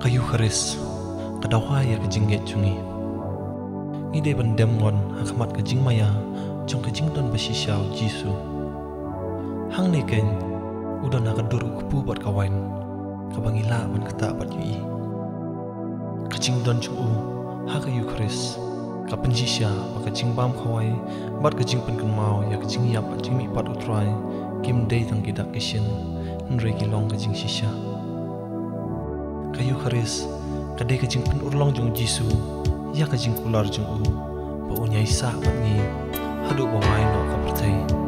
kayu keris Duwai ke jingget cungi ngide bandem ngon hakmat ke jingmaya jong ke jingdon basisau jisu hang ni ken udon ha kedur kupu buat kawan kabangila ban kata bat yui ke jingdon chu ha kayu keris ka penjisya ba ke jingbam khawai bat ke jingpen kan mau ya ke jingyap jingmi pat utrai kim dei tang kidak kishin nre ki long ke jing sisya kayu keris kadai ke jingpen urlong jong jisu ya ke jing kular jong ba unyai sa bat ngi hadu bawai no ka pertai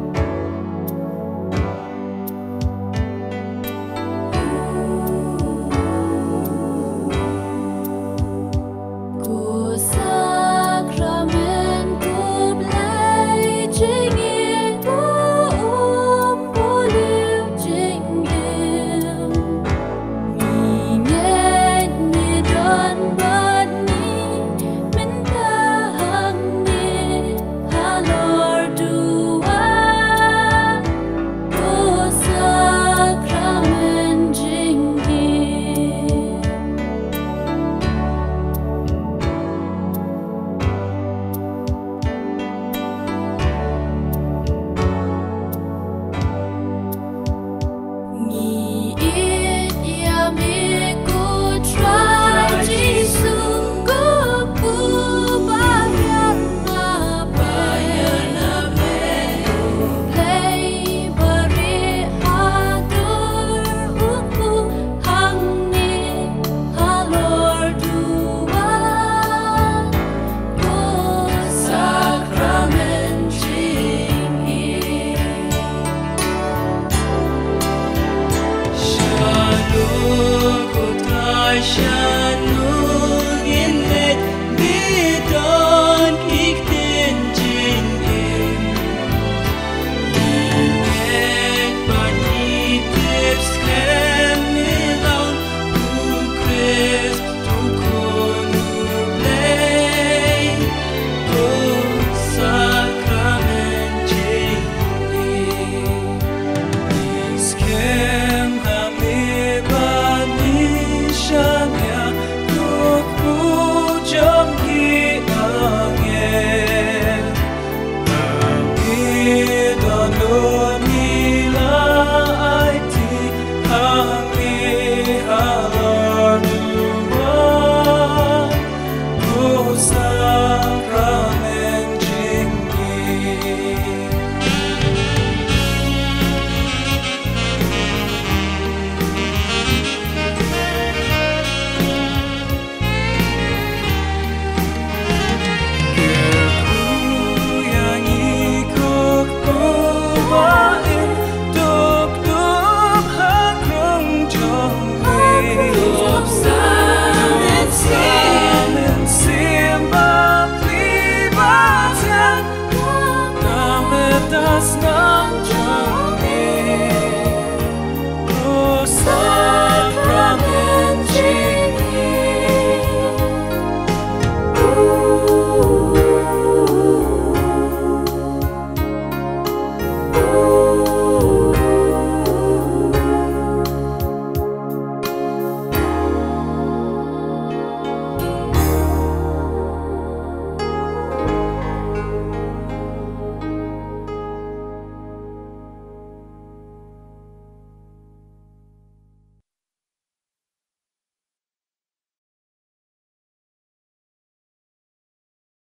Shine.